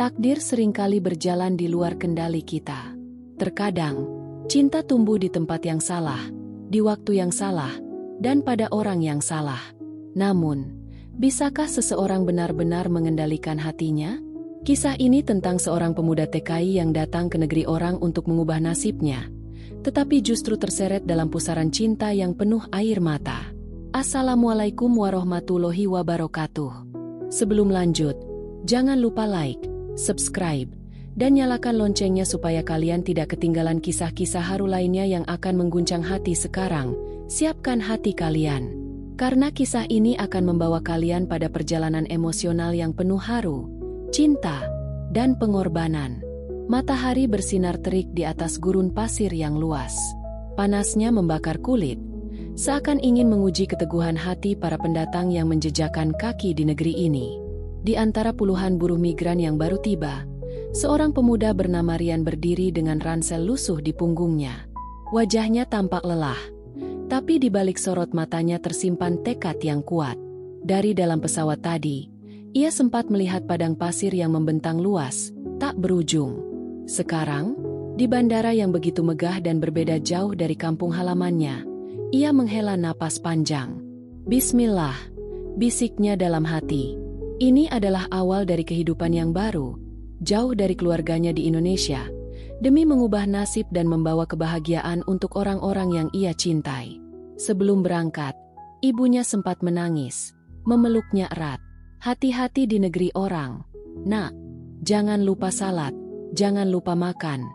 Takdir seringkali berjalan di luar kendali kita. Terkadang, cinta tumbuh di tempat yang salah, di waktu yang salah, dan pada orang yang salah. Namun, bisakah seseorang benar-benar mengendalikan hatinya? Kisah ini tentang seorang pemuda TKI yang datang ke negeri orang untuk mengubah nasibnya, tetapi justru terseret dalam pusaran cinta yang penuh air mata. Assalamualaikum warahmatullahi wabarakatuh. Sebelum lanjut, jangan lupa like, subscribe, dan nyalakan loncengnya supaya kalian tidak ketinggalan kisah-kisah haru lainnya yang akan mengguncang hati sekarang. Siapkan hati kalian, karena kisah ini akan membawa kalian pada perjalanan emosional yang penuh haru, cinta, dan pengorbanan. Matahari bersinar terik di atas gurun pasir yang luas. Panasnya membakar kulit, seakan ingin menguji keteguhan hati para pendatang yang menjejakkan kaki di negeri ini. Di antara puluhan buruh migran yang baru tiba, seorang pemuda bernama Rian berdiri dengan ransel lusuh di punggungnya. Wajahnya tampak lelah, tapi di balik sorot matanya tersimpan tekad yang kuat. Dari dalam pesawat tadi, ia sempat melihat padang pasir yang membentang luas, tak berujung. Sekarang, di bandara yang begitu megah dan berbeda jauh dari kampung halamannya, ia menghela napas panjang. Bismillah, bisiknya dalam hati. Ini adalah awal dari kehidupan yang baru, jauh dari keluarganya di Indonesia, demi mengubah nasib dan membawa kebahagiaan untuk orang-orang yang ia cintai. Sebelum berangkat, ibunya sempat menangis, memeluknya erat. Hati-hati di negeri orang. Nak, jangan lupa salat, jangan lupa makan,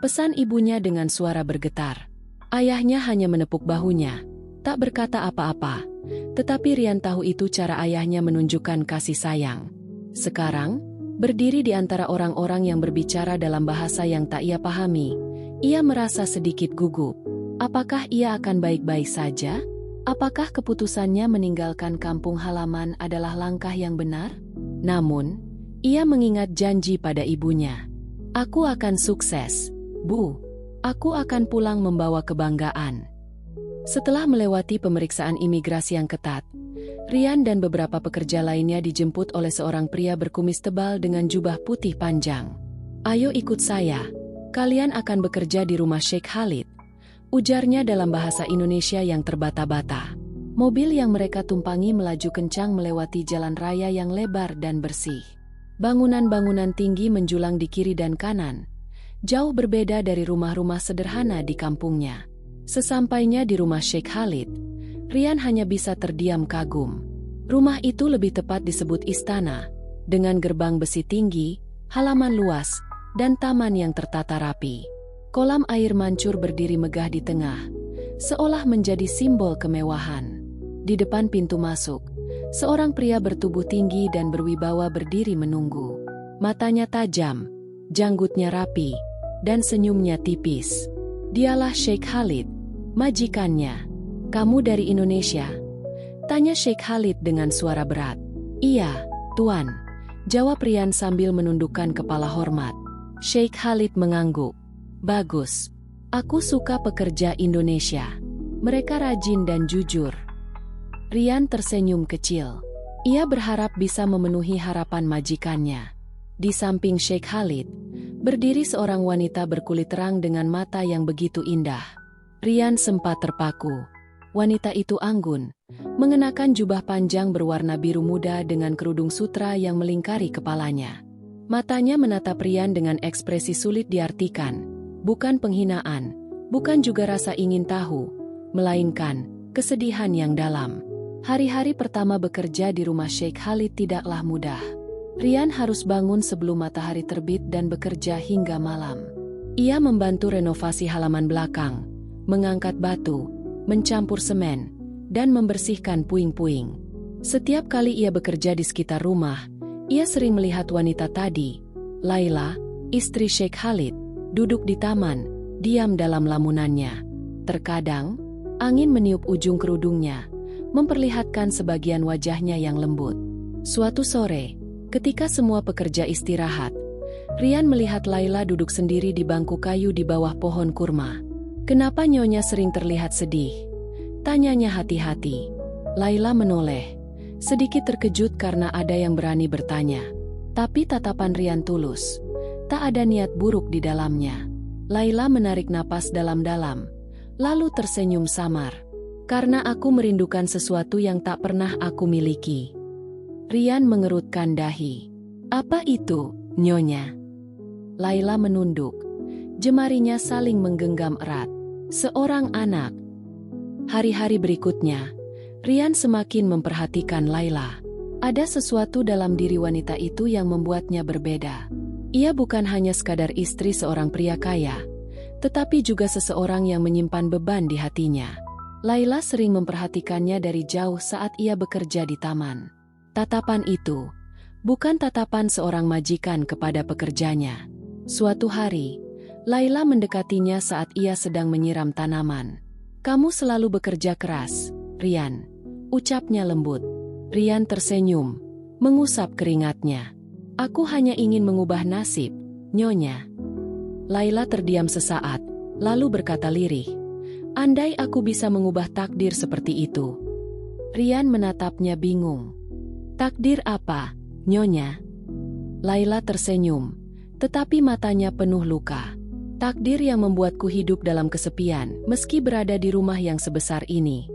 pesan ibunya dengan suara bergetar. Ayahnya hanya menepuk bahunya, tak berkata apa-apa. Tetapi Rian tahu itu cara ayahnya menunjukkan kasih sayang. Sekarang, berdiri di antara orang-orang yang berbicara dalam bahasa yang tak ia pahami, ia merasa sedikit gugup. Apakah ia akan baik-baik saja? Apakah keputusannya meninggalkan kampung halaman adalah langkah yang benar? Namun, ia mengingat janji pada ibunya. Aku akan sukses, Bu. Aku akan pulang membawa kebanggaan. Setelah melewati pemeriksaan imigrasi yang ketat, Rian dan beberapa pekerja lainnya dijemput oleh seorang pria berkumis tebal dengan jubah putih panjang. Ayo ikut saya, kalian akan bekerja di rumah Sheikh Khalid, ujarnya dalam bahasa Indonesia yang terbata-bata. Mobil yang mereka tumpangi melaju kencang melewati jalan raya yang lebar dan bersih. Bangunan-bangunan tinggi menjulang di kiri dan kanan, jauh berbeda dari rumah-rumah sederhana di kampungnya. Sesampainya di rumah Sheikh Khalid, Rian hanya bisa terdiam kagum. Rumah itu lebih tepat disebut istana, dengan gerbang besi tinggi, halaman luas, dan taman yang tertata rapi. Kolam air mancur berdiri megah di tengah, seolah menjadi simbol kemewahan. Di depan pintu masuk, seorang pria bertubuh tinggi dan berwibawa berdiri menunggu. Matanya tajam, janggutnya rapi, dan senyumnya tipis. Dialah Sheikh Khalid, majikannya. Kamu dari Indonesia? Tanya Sheikh Khalid dengan suara berat. Iya, Tuan, jawab Rian sambil menundukkan kepala hormat. Sheikh Khalid mengangguk. Bagus, aku suka pekerja Indonesia. Mereka rajin dan jujur. Rian tersenyum kecil. Ia berharap bisa memenuhi harapan majikannya. Di samping Sheikh Khalid, berdiri seorang wanita berkulit terang dengan mata yang begitu indah. Rian sempat terpaku. Wanita itu anggun, mengenakan jubah panjang berwarna biru muda dengan kerudung sutra yang melingkari kepalanya. Matanya menatap Rian dengan ekspresi sulit diartikan, bukan penghinaan, bukan juga rasa ingin tahu, melainkan kesedihan yang dalam. Hari-hari pertama bekerja di rumah Sheikh Khalid tidaklah mudah. Rian harus bangun sebelum matahari terbit dan bekerja hingga malam. Ia membantu renovasi halaman belakang, mengangkat batu, mencampur semen, dan membersihkan puing-puing. Setiap kali ia bekerja di sekitar rumah, ia sering melihat wanita tadi, Laila, istri Sheikh Khalid, duduk di taman, diam dalam lamunannya. Terkadang, angin meniup ujung kerudungnya, memperlihatkan sebagian wajahnya yang lembut. Suatu sore, ketika semua pekerja istirahat, Rian melihat Laila duduk sendiri di bangku kayu di bawah pohon kurma. Kenapa Nyonya sering terlihat sedih? Tanyanya hati-hati. Laila menoleh, sedikit terkejut karena ada yang berani bertanya. Tapi tatapan Rian tulus. Tak ada niat buruk di dalamnya. Laila menarik napas dalam-dalam, lalu tersenyum samar. Karena aku merindukan sesuatu yang tak pernah aku miliki. Rian mengerutkan dahi. Apa itu, Nyonya? Laila menunduk. Jemarinya saling menggenggam erat. Seorang anak. Hari-hari berikutnya, Rian semakin memperhatikan Laila. Ada sesuatu dalam diri wanita itu yang membuatnya berbeda. Ia bukan hanya sekadar istri seorang pria kaya, tetapi juga seseorang yang menyimpan beban di hatinya. Laila sering memperhatikannya dari jauh saat ia bekerja di taman. Tatapan itu bukan tatapan seorang majikan kepada pekerjanya. Suatu hari, Laila mendekatinya saat ia sedang menyiram tanaman. "Kamu selalu bekerja keras, Rian," ucapnya lembut. Rian tersenyum, mengusap keringatnya. "Aku hanya ingin mengubah nasib, Nyonya." Laila terdiam sesaat, lalu berkata lirih, "Andai aku bisa mengubah takdir seperti itu." Rian menatapnya bingung. "Takdir apa, Nyonya?" Laila tersenyum, tetapi matanya penuh luka. "Takdir yang membuatku hidup dalam kesepian, meski berada di rumah yang sebesar ini."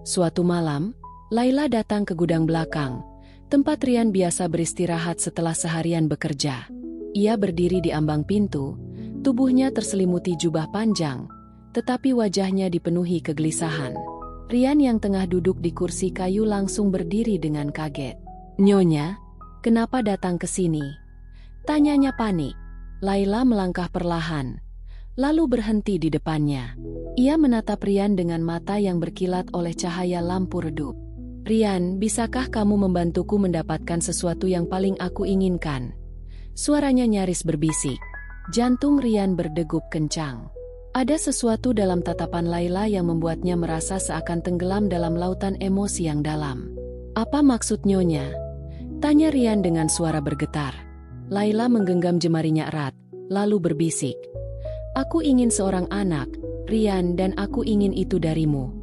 Suatu malam, Laila datang ke gudang belakang, tempat Rian biasa beristirahat setelah seharian bekerja. Ia berdiri di ambang pintu, tubuhnya terselimuti jubah panjang, tetapi wajahnya dipenuhi kegelisahan. Rian yang tengah duduk di kursi kayu langsung berdiri dengan kaget. "Nyonya, kenapa datang ke sini?" tanyanya panik. Laila melangkah perlahan, lalu berhenti di depannya. Ia menatap Rian dengan mata yang berkilat oleh cahaya lampu redup. "Rian, bisakah kamu membantuku mendapatkan sesuatu yang paling aku inginkan?" Suaranya nyaris berbisik. Jantung Rian berdegup kencang. Ada sesuatu dalam tatapan Laila yang membuatnya merasa seakan tenggelam dalam lautan emosi yang dalam. "Apa maksud Nyonya?" tanya Rian dengan suara bergetar. Laila menggenggam jemarinya erat, lalu berbisik. "Aku ingin seorang anak, Rian, dan aku ingin itu darimu."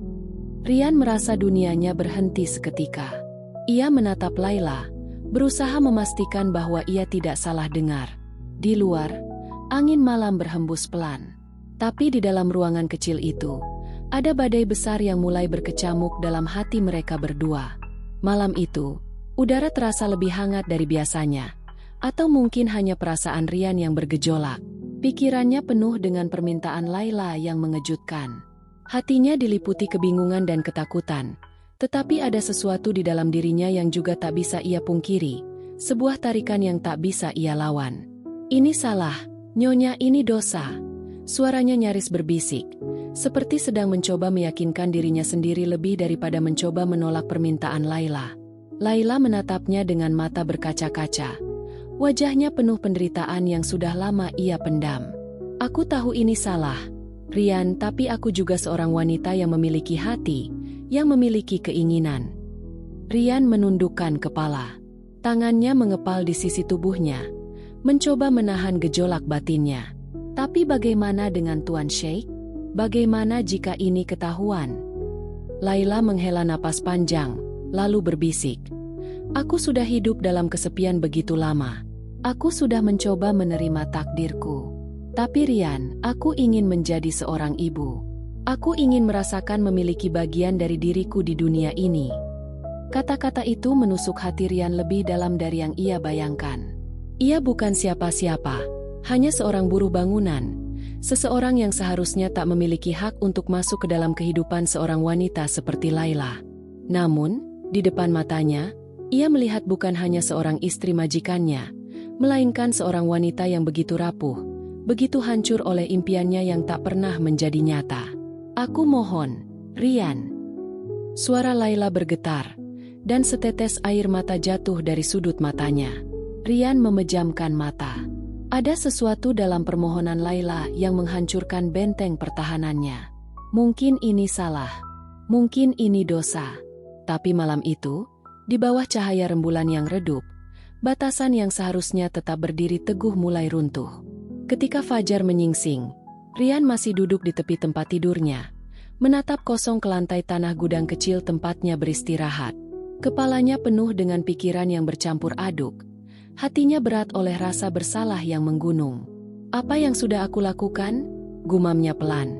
Rian merasa dunianya berhenti seketika. Ia menatap Laila, berusaha memastikan bahwa ia tidak salah dengar. Di luar, angin malam berhembus pelan. Tapi di dalam ruangan kecil itu, ada badai besar yang mulai berkecamuk dalam hati mereka berdua. Malam itu, udara terasa lebih hangat dari biasanya. Atau mungkin hanya perasaan Rian yang bergejolak. Pikirannya penuh dengan permintaan Laila yang mengejutkan. Hatinya diliputi kebingungan dan ketakutan. Tetapi ada sesuatu di dalam dirinya yang juga tak bisa ia pungkiri. Sebuah tarikan yang tak bisa ia lawan. "Ini salah, Nyonya, ini dosa." Suaranya nyaris berbisik, seperti sedang mencoba meyakinkan dirinya sendiri lebih daripada mencoba menolak permintaan Laila. Laila menatapnya dengan mata berkaca-kaca. Wajahnya penuh penderitaan yang sudah lama ia pendam. "Aku tahu ini salah, Rian, tapi aku juga seorang wanita yang memiliki hati, yang memiliki keinginan." Rian menundukkan kepala. Tangannya mengepal di sisi tubuhnya, mencoba menahan gejolak batinnya. "Tapi bagaimana dengan Tuan Sheikh? Bagaimana jika ini ketahuan?" Laila menghela napas panjang, lalu berbisik. "Aku sudah hidup dalam kesepian begitu lama. Aku sudah mencoba menerima takdirku. Tapi Rian, aku ingin menjadi seorang ibu. Aku ingin merasakan memiliki bagian dari diriku di dunia ini." Kata-kata itu menusuk hati Rian lebih dalam dari yang ia bayangkan. Ia bukan siapa-siapa, hanya seorang buruh bangunan, seseorang yang seharusnya tak memiliki hak untuk masuk ke dalam kehidupan seorang wanita seperti Laila. Namun, di depan matanya, ia melihat bukan hanya seorang istri majikannya, melainkan seorang wanita yang begitu rapuh, begitu hancur oleh impiannya yang tak pernah menjadi nyata. "Aku mohon, Rian." Suara Laila bergetar, dan setetes air mata jatuh dari sudut matanya. Rian memejamkan mata. Ada sesuatu dalam permohonan Laila yang menghancurkan benteng pertahanannya. Mungkin ini salah, mungkin ini dosa. Tapi malam itu, di bawah cahaya rembulan yang redup, batasan yang seharusnya tetap berdiri teguh mulai runtuh. Ketika fajar menyingsing, Rian masih duduk di tepi tempat tidurnya, menatap kosong ke lantai tanah gudang kecil tempatnya beristirahat. Kepalanya penuh dengan pikiran yang bercampur aduk. Hatinya berat oleh rasa bersalah yang menggunung. "Apa yang sudah aku lakukan?" gumamnya pelan,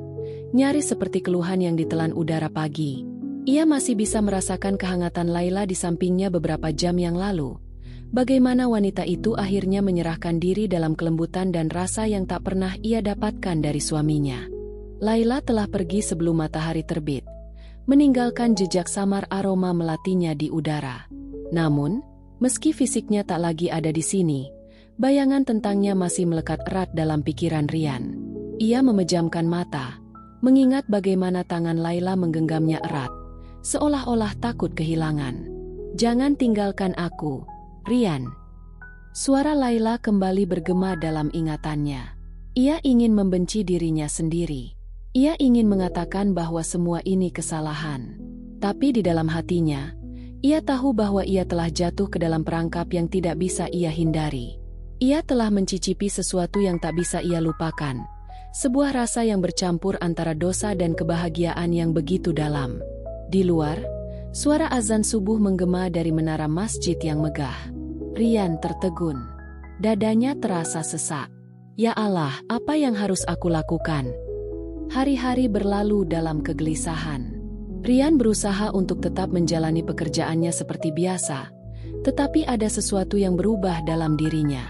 nyaris seperti keluhan yang ditelan udara pagi. Ia masih bisa merasakan kehangatan Laila di sampingnya beberapa jam yang lalu. Bagaimana wanita itu akhirnya menyerahkan diri dalam kelembutan dan rasa yang tak pernah ia dapatkan dari suaminya. Laila telah pergi sebelum matahari terbit, meninggalkan jejak samar aroma melatinya di udara. Namun, meski fisiknya tak lagi ada di sini, bayangan tentangnya masih melekat erat dalam pikiran Rian. Ia memejamkan mata, mengingat bagaimana tangan Laila menggenggamnya erat, seolah-olah takut kehilangan. "Jangan tinggalkan aku, Rian." Suara Laila kembali bergema dalam ingatannya. Ia ingin membenci dirinya sendiri. Ia ingin mengatakan bahwa semua ini kesalahan. Tapi di dalam hatinya, ia tahu bahwa ia telah jatuh ke dalam perangkap yang tidak bisa ia hindari. Ia telah mencicipi sesuatu yang tak bisa ia lupakan. Sebuah rasa yang bercampur antara dosa dan kebahagiaan yang begitu dalam. Di luar, suara azan subuh menggema dari menara masjid yang megah. Rian tertegun. Dadanya terasa sesak. "Ya Allah, apa yang harus aku lakukan?" Hari-hari berlalu dalam kegelisahan. Rian berusaha untuk tetap menjalani pekerjaannya seperti biasa, tetapi ada sesuatu yang berubah dalam dirinya.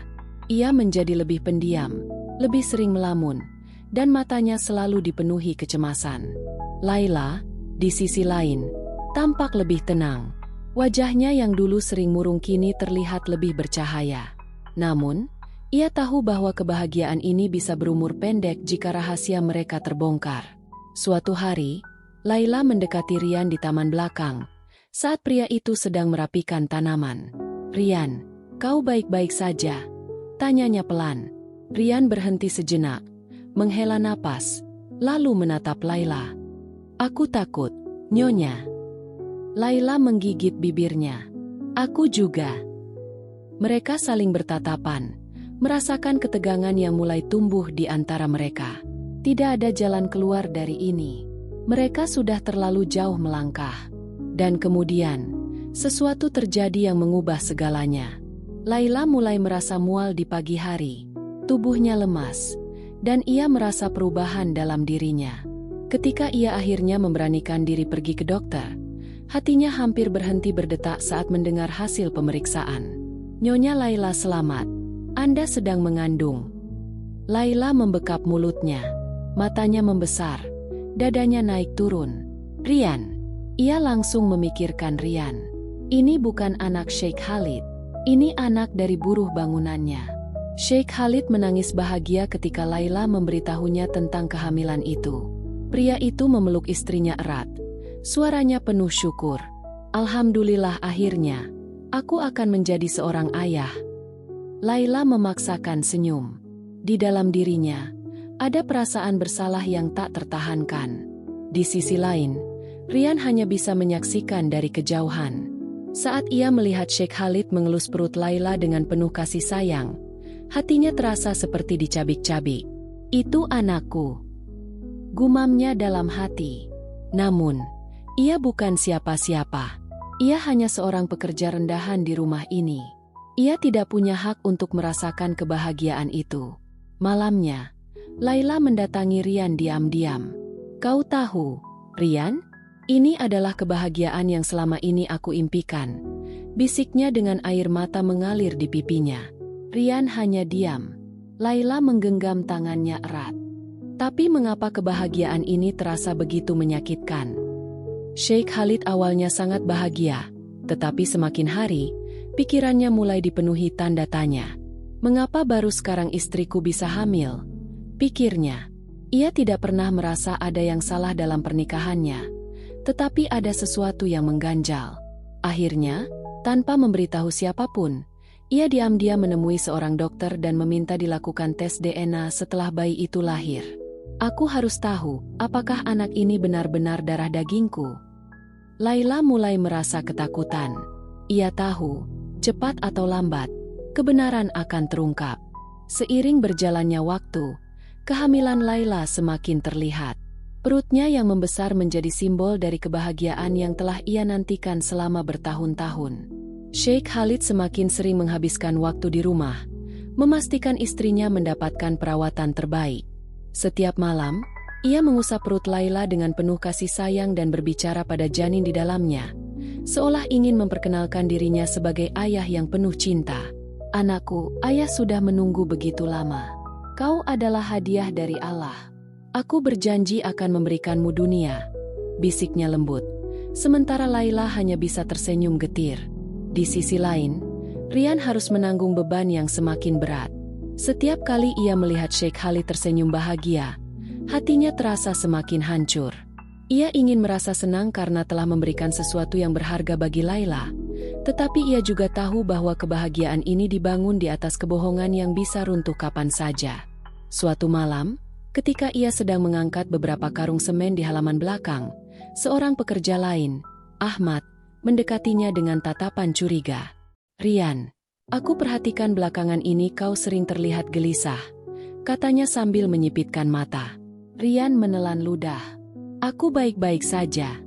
Ia menjadi lebih pendiam, lebih sering melamun, dan matanya selalu dipenuhi kecemasan. Laila, di sisi lain, tampak lebih tenang. Wajahnya yang dulu sering murung kini terlihat lebih bercahaya. Namun, ia tahu bahwa kebahagiaan ini bisa berumur pendek jika rahasia mereka terbongkar. Suatu hari, Laila mendekati Rian di taman belakang, saat pria itu sedang merapikan tanaman. "Rian, kau baik-baik saja?" tanyanya pelan. Rian berhenti sejenak, menghela napas, lalu menatap Laila. "Aku takut, Nyonya." Laila menggigit bibirnya. "Aku juga." Mereka saling bertatapan, merasakan ketegangan yang mulai tumbuh di antara mereka. Tidak ada jalan keluar dari ini. Mereka sudah terlalu jauh melangkah. Dan kemudian, sesuatu terjadi yang mengubah segalanya. Laila mulai merasa mual di pagi hari. Tubuhnya lemas, dan ia merasa perubahan dalam dirinya. Ketika ia akhirnya memberanikan diri pergi ke dokter, hatinya hampir berhenti berdetak saat mendengar hasil pemeriksaan. "Nyonya Laila selamat. Anda sedang mengandung." Laila membekap mulutnya. Matanya membesar. Dadanya naik turun. "Rian." Ia langsung memikirkan Rian. Ini bukan anak Sheikh Khalid. Ini anak dari buruh bangunannya. Sheikh Khalid menangis bahagia ketika Laila memberitahunya tentang kehamilan itu. Pria itu memeluk istrinya erat. Suaranya penuh syukur. "Alhamdulillah akhirnya, aku akan menjadi seorang ayah." Laila memaksakan senyum. Di dalam dirinya, ada perasaan bersalah yang tak tertahankan. Di sisi lain, Rian hanya bisa menyaksikan dari kejauhan. Saat ia melihat Sheikh Khalid mengelus perut Laila dengan penuh kasih sayang, hatinya terasa seperti dicabik-cabik. "Itu anakku," gumamnya dalam hati. Namun, ia bukan siapa-siapa. Ia hanya seorang pekerja rendahan di rumah ini. Ia tidak punya hak untuk merasakan kebahagiaan itu. Malamnya, Laila mendatangi Rian diam-diam. "Kau tahu, Rian, ini adalah kebahagiaan yang selama ini aku impikan," bisiknya dengan air mata mengalir di pipinya. Rian hanya diam. Laila menggenggam tangannya erat. Tapi mengapa kebahagiaan ini terasa begitu menyakitkan? Sheikh Khalid awalnya sangat bahagia, tetapi semakin hari, pikirannya mulai dipenuhi tanda tanya. "Mengapa baru sekarang istriku bisa hamil?" pikirnya. Ia tidak pernah merasa ada yang salah dalam pernikahannya, tetapi ada sesuatu yang mengganjal. Akhirnya, tanpa memberitahu siapapun, ia diam-diam menemui seorang dokter dan meminta dilakukan tes DNA setelah bayi itu lahir. "Aku harus tahu, apakah anak ini benar-benar darah dagingku?" Laila mulai merasa ketakutan. Ia tahu, cepat atau lambat, kebenaran akan terungkap. Seiring berjalannya waktu, kehamilan Laila semakin terlihat. Perutnya yang membesar menjadi simbol dari kebahagiaan yang telah ia nantikan selama bertahun-tahun. Sheikh Khalid semakin sering menghabiskan waktu di rumah, memastikan istrinya mendapatkan perawatan terbaik. Setiap malam, ia mengusap perut Laila dengan penuh kasih sayang dan berbicara pada janin di dalamnya, seolah ingin memperkenalkan dirinya sebagai ayah yang penuh cinta. "Anakku, ayah sudah menunggu begitu lama. Kau adalah hadiah dari Allah. Aku berjanji akan memberikanmu dunia," bisiknya lembut. Sementara Laila hanya bisa tersenyum getir. Di sisi lain, Rian harus menanggung beban yang semakin berat. Setiap kali ia melihat Sheikh Khalid tersenyum bahagia, hatinya terasa semakin hancur. Ia ingin merasa senang karena telah memberikan sesuatu yang berharga bagi Laila, tetapi ia juga tahu bahwa kebahagiaan ini dibangun di atas kebohongan yang bisa runtuh kapan saja. Suatu malam, ketika ia sedang mengangkat beberapa karung semen di halaman belakang, seorang pekerja lain, Ahmad, mendekatinya dengan tatapan curiga. "Rian, aku perhatikan belakangan ini kau sering terlihat gelisah," katanya sambil menyipitkan mata. Rian menelan ludah. "Aku baik-baik saja."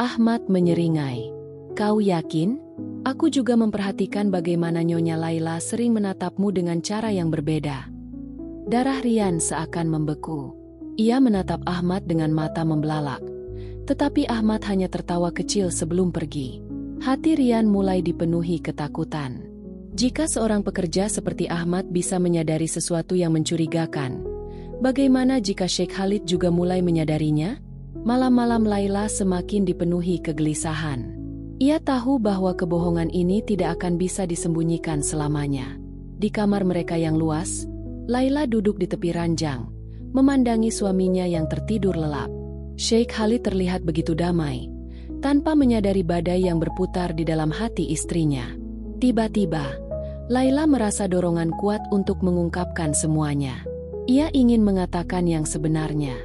Ahmad menyeringai. "Kau yakin? Aku juga memperhatikan bagaimana Nyonya Laila sering menatapmu dengan cara yang berbeda." Darah Rian seakan membeku. Ia menatap Ahmad dengan mata membelalak. Tetapi Ahmad hanya tertawa kecil sebelum pergi. Hati Rian mulai dipenuhi ketakutan. Jika seorang pekerja seperti Ahmad bisa menyadari sesuatu yang mencurigakan, bagaimana jika Sheikh Khalid juga mulai menyadarinya? Malam-malam Laila semakin dipenuhi kegelisahan. Ia tahu bahwa kebohongan ini tidak akan bisa disembunyikan selamanya. Di kamar mereka yang luas, Laila duduk di tepi ranjang, memandangi suaminya yang tertidur lelap. Sheikh Khalid terlihat begitu damai, tanpa menyadari badai yang berputar di dalam hati istrinya. Tiba-tiba, Laila merasa dorongan kuat untuk mengungkapkan semuanya. Ia ingin mengatakan yang sebenarnya.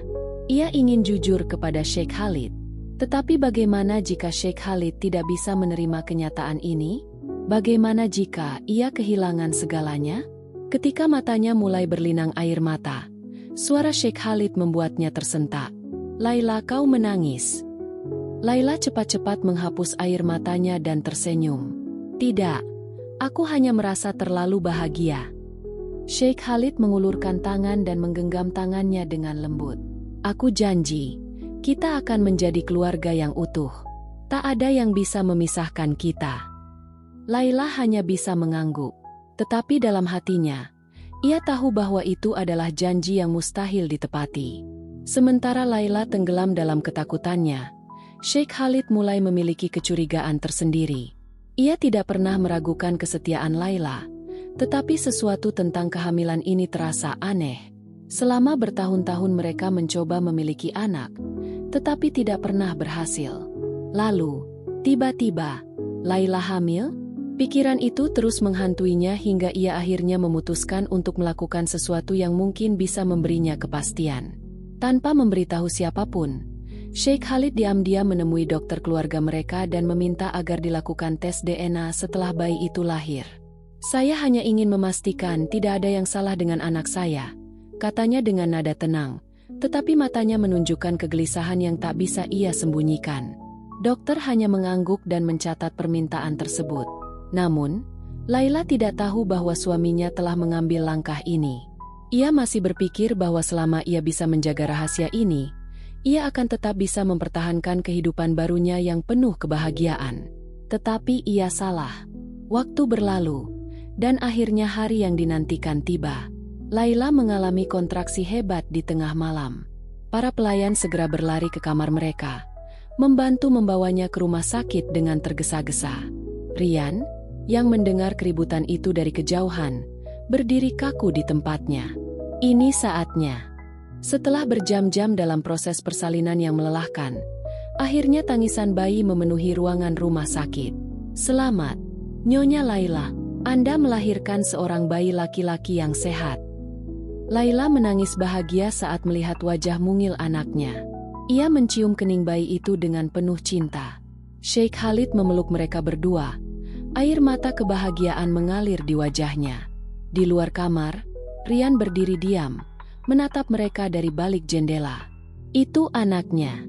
Ia ingin jujur kepada Sheikh Khalid. Tetapi bagaimana jika Sheikh Khalid tidak bisa menerima kenyataan ini? Bagaimana jika ia kehilangan segalanya? Ketika matanya mulai berlinang air mata, suara Sheikh Khalid membuatnya tersentak. "Laila, kau menangis." Laila cepat-cepat menghapus air matanya dan tersenyum. "Tidak, aku hanya merasa terlalu bahagia." Sheikh Khalid mengulurkan tangan dan menggenggam tangannya dengan lembut. "Aku janji, kita akan menjadi keluarga yang utuh. Tak ada yang bisa memisahkan kita." Laila hanya bisa mengangguk. Tetapi dalam hatinya, ia tahu bahwa itu adalah janji yang mustahil ditepati. Sementara Laila tenggelam dalam ketakutannya, Sheikh Khalid mulai memiliki kecurigaan tersendiri. Ia tidak pernah meragukan kesetiaan Laila, tetapi sesuatu tentang kehamilan ini terasa aneh. Selama bertahun-tahun mereka mencoba memiliki anak, tetapi tidak pernah berhasil. Lalu, tiba-tiba, Laila hamil? Pikiran itu terus menghantuinya hingga ia akhirnya memutuskan untuk melakukan sesuatu yang mungkin bisa memberinya kepastian. Tanpa memberitahu siapapun, Sheikh Khalid diam-diam menemui dokter keluarga mereka dan meminta agar dilakukan tes DNA setelah bayi itu lahir. "Saya hanya ingin memastikan tidak ada yang salah dengan anak saya," katanya dengan nada tenang, tetapi matanya menunjukkan kegelisahan yang tak bisa ia sembunyikan. Dokter hanya mengangguk dan mencatat permintaan tersebut. Namun, Laila tidak tahu bahwa suaminya telah mengambil langkah ini. Ia masih berpikir bahwa selama ia bisa menjaga rahasia ini, ia akan tetap bisa mempertahankan kehidupan barunya yang penuh kebahagiaan. Tetapi ia salah. Waktu berlalu, dan akhirnya hari yang dinantikan tiba. Laila mengalami kontraksi hebat di tengah malam. Para pelayan segera berlari ke kamar mereka, membantu membawanya ke rumah sakit dengan tergesa-gesa. Rian, yang mendengar keributan itu dari kejauhan, berdiri kaku di tempatnya. Ini saatnya. Setelah berjam-jam dalam proses persalinan yang melelahkan, akhirnya tangisan bayi memenuhi ruangan rumah sakit. "Selamat, Nyonya Laila, Anda melahirkan seorang bayi laki-laki yang sehat." Laila menangis bahagia saat melihat wajah mungil anaknya. Ia mencium kening bayi itu dengan penuh cinta. Sheikh Khalid memeluk mereka berdua. Air mata kebahagiaan mengalir di wajahnya. Di luar kamar, Rian berdiri diam, menatap mereka dari balik jendela. Itu anaknya,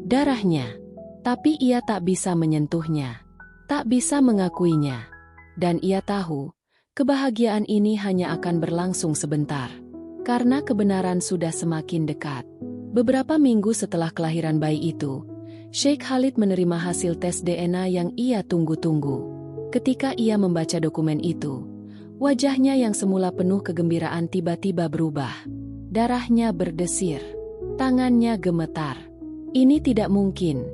darahnya, tapi ia tak bisa menyentuhnya. tak bisa mengakuinya. Dan ia tahu, kebahagiaan ini hanya akan berlangsung sebentar. Karena kebenaran sudah semakin dekat. Beberapa minggu setelah kelahiran bayi itu, Sheikh Khalid menerima hasil tes DNA yang ia tunggu-tunggu. Ketika ia membaca dokumen itu, wajahnya yang semula penuh kegembiraan tiba-tiba berubah. Darahnya berdesir. Tangannya gemetar. Ini tidak mungkin,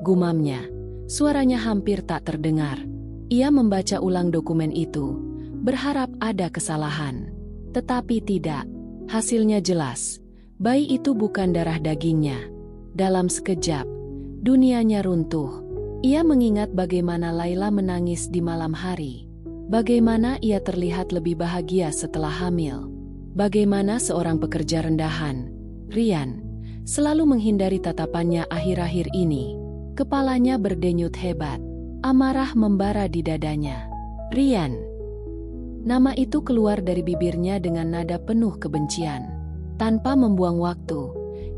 gumamnya. Suaranya hampir tak terdengar. Ia membaca ulang dokumen itu, berharap ada kesalahan. Tetapi tidak. Hasilnya jelas, bayi itu bukan darah dagingnya. Dalam sekejap, dunianya runtuh. Ia mengingat bagaimana Laila menangis di malam hari. Bagaimana ia terlihat lebih bahagia setelah hamil. Bagaimana seorang pekerja rendahan, Rian, selalu menghindari tatapannya akhir-akhir ini. Kepalanya berdenyut hebat. Amarah membara di dadanya. Rian. Nama itu keluar dari bibirnya dengan nada penuh kebencian. Tanpa membuang waktu,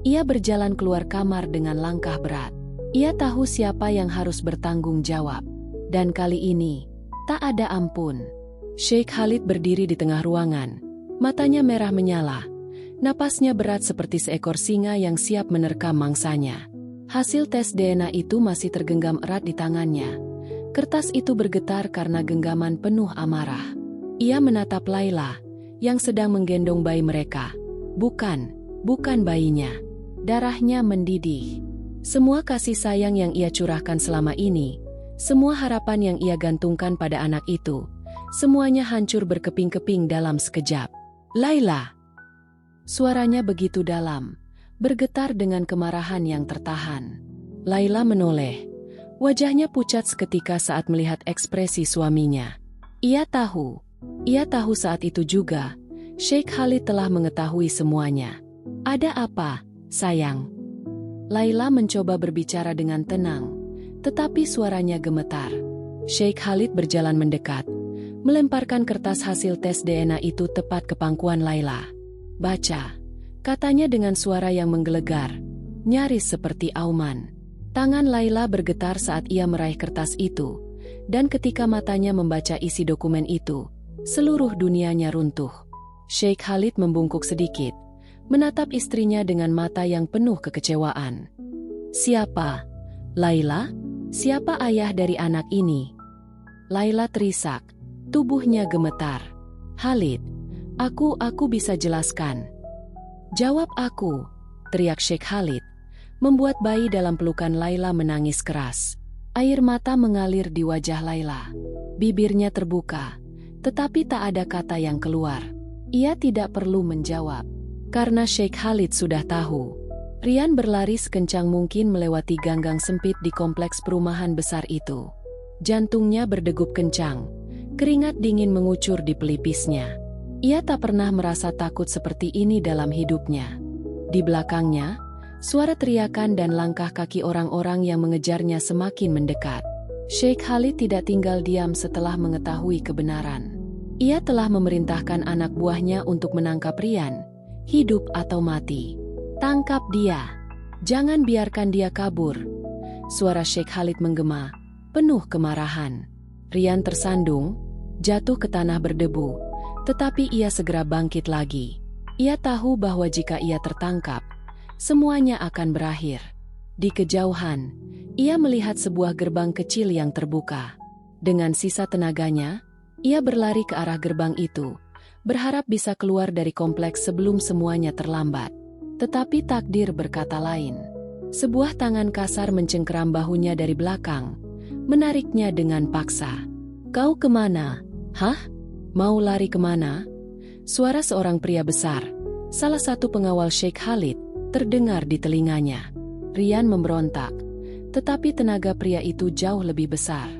ia berjalan keluar kamar dengan langkah berat. Ia tahu siapa yang harus bertanggung jawab. Dan kali ini, tak ada ampun. Sheikh Khalid berdiri di tengah ruangan. Matanya merah menyala. Napasnya berat seperti seekor singa yang siap menerkam mangsanya. Hasil tes DNA itu masih tergenggam erat di tangannya. Kertas itu bergetar karena genggaman penuh amarah. Ia menatap Laila, yang sedang menggendong bayi mereka. Bukan bayinya. Darahnya mendidih. Semua kasih sayang yang ia curahkan selama ini, semua harapan yang ia gantungkan pada anak itu, semuanya hancur berkeping-keping dalam sekejap. Laila! Suaranya begitu dalam, bergetar dengan kemarahan yang tertahan. Laila menoleh. Wajahnya pucat seketika saat melihat ekspresi suaminya. Ia tahu saat itu juga, Sheikh Khalid telah mengetahui semuanya. Ada apa, sayang? Laila mencoba berbicara dengan tenang, tetapi suaranya gemetar. Sheikh Khalid berjalan mendekat, melemparkan kertas hasil tes DNA itu tepat ke pangkuan Laila. Baca, katanya dengan suara yang menggelegar, nyaris seperti auman. Tangan Laila bergetar saat ia meraih kertas itu, dan ketika matanya membaca isi dokumen itu, seluruh dunianya runtuh. Sheikh Khalid membungkuk sedikit, menatap istrinya dengan mata yang penuh kekecewaan. Siapa? Laila? Siapa ayah dari anak ini? Laila terisak, tubuhnya gemetar. Khalid, aku bisa jelaskan. Jawab aku, teriak Sheikh Khalid, membuat bayi dalam pelukan Laila menangis keras. Air mata mengalir di wajah Laila. Bibirnya terbuka. Tetapi tak ada kata yang keluar. Ia tidak perlu menjawab. Karena Sheikh Khalid sudah tahu. Rian berlari sekencang mungkin melewati ganggang sempit di kompleks perumahan besar itu. Jantungnya berdegup kencang. Keringat dingin mengucur di pelipisnya. Ia tak pernah merasa takut seperti ini dalam hidupnya. Di belakangnya, suara teriakan dan langkah kaki orang-orang yang mengejarnya semakin mendekat. Sheikh Khalid tidak tinggal diam setelah mengetahui kebenaran. Ia telah memerintahkan anak buahnya untuk menangkap Rian, hidup atau mati. Tangkap dia. Jangan biarkan dia kabur. Suara Sheikh Khalid menggema, penuh kemarahan. Rian tersandung, jatuh ke tanah berdebu, tetapi ia segera bangkit lagi. Ia tahu bahwa jika ia tertangkap, semuanya akan berakhir. Di kejauhan, ia melihat sebuah gerbang kecil yang terbuka. Dengan sisa tenaganya, ia berlari ke arah gerbang itu, berharap bisa keluar dari kompleks sebelum semuanya terlambat. Tetapi takdir berkata lain. Sebuah tangan kasar mencengkeram bahunya dari belakang, menariknya dengan paksa. Kau kemana? Hah? Mau lari kemana? Suara seorang pria besar, salah satu pengawal Sheikh Khalid, terdengar di telinganya. Rian memberontak, tetapi tenaga pria itu jauh lebih besar.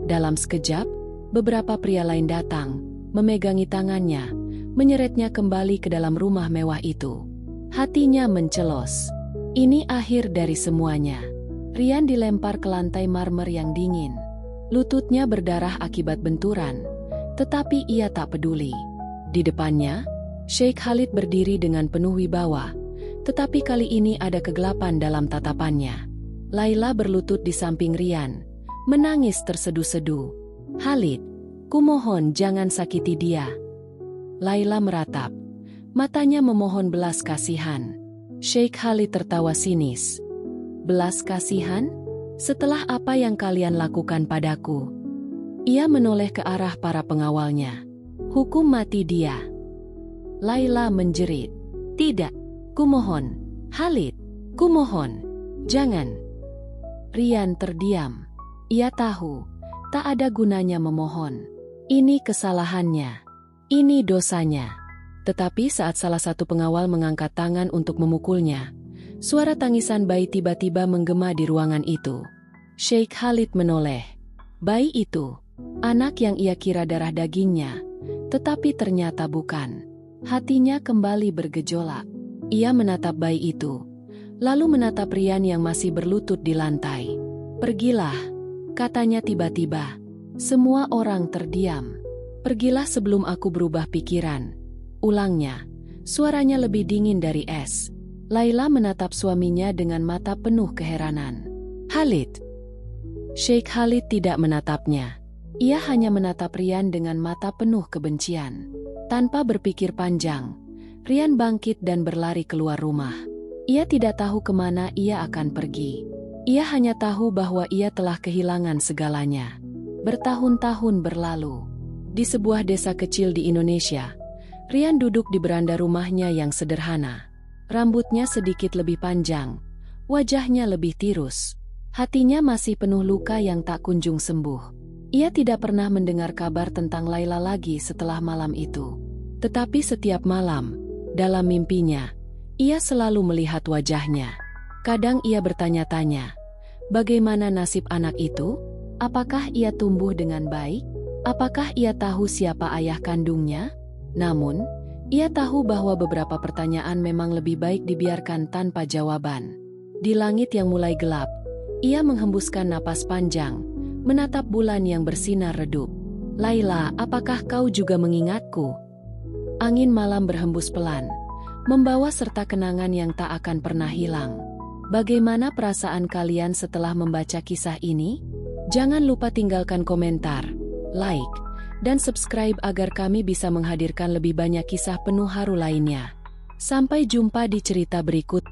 Dalam sekejap, beberapa pria lain datang, memegangi tangannya, menyeretnya kembali ke dalam rumah mewah itu. Hatinya mencelos. Ini akhir dari semuanya. Rian dilempar ke lantai marmer yang dingin. Lututnya berdarah akibat benturan, tetapi ia tak peduli. Di depannya, Sheikh Khalid berdiri dengan penuh wibawa, tetapi kali ini ada kegelapan dalam tatapannya. Laila berlutut di samping Rian, menangis terseduh-seduh. "Khalid, kumohon jangan sakiti dia." Laila meratap. Matanya memohon belas kasihan. Sheikh Khalid tertawa sinis. "Belas kasihan? Setelah apa yang kalian lakukan padaku?" Ia menoleh ke arah para pengawalnya. "Hukum mati dia." Laila menjerit. "Tidak, kumohon, Khalid, kumohon, jangan." Rian terdiam. Ia tahu, tak ada gunanya memohon. Ini kesalahannya. Ini dosanya. Tetapi saat salah satu pengawal mengangkat tangan untuk memukulnya, suara tangisan bayi tiba-tiba menggema di ruangan itu. Sheikh Khalid menoleh. Bayi itu, anak yang ia kira darah dagingnya, tetapi ternyata bukan. Hatinya kembali bergejolak. Ia menatap bayi itu, lalu menatap Rian yang masih berlutut di lantai. "Pergilah," katanya tiba-tiba. Semua orang terdiam. "Pergilah sebelum aku berubah pikiran," ulangnya. Suaranya lebih dingin dari es. Laila menatap suaminya dengan mata penuh keheranan. "Khalid." Sheikh Khalid tidak menatapnya. Ia hanya menatap Rian dengan mata penuh kebencian. Tanpa berpikir panjang, Rian bangkit dan berlari keluar rumah. Ia tidak tahu kemana ia akan pergi. Ia hanya tahu bahwa ia telah kehilangan segalanya. Bertahun-tahun berlalu. Di sebuah desa kecil di Indonesia, Rian duduk di beranda rumahnya yang sederhana. Rambutnya sedikit lebih panjang, wajahnya lebih tirus. Hatinya masih penuh luka yang tak kunjung sembuh. Ia tidak pernah mendengar kabar tentang Laila lagi setelah malam itu. Tetapi setiap malam, dalam mimpinya, ia selalu melihat wajahnya. Kadang ia bertanya-tanya, bagaimana nasib anak itu? Apakah ia tumbuh dengan baik? Apakah ia tahu siapa ayah kandungnya? Namun, ia tahu bahwa beberapa pertanyaan memang lebih baik dibiarkan tanpa jawaban. Di langit yang mulai gelap, ia menghembuskan napas panjang, menatap bulan yang bersinar redup. "Laila, apakah kau juga mengingatku?" Angin malam berhembus pelan, membawa serta kenangan yang tak akan pernah hilang. Bagaimana perasaan kalian setelah membaca kisah ini? Jangan lupa tinggalkan komentar, like, dan subscribe agar kami bisa menghadirkan lebih banyak kisah penuh haru lainnya. Sampai jumpa di cerita berikut.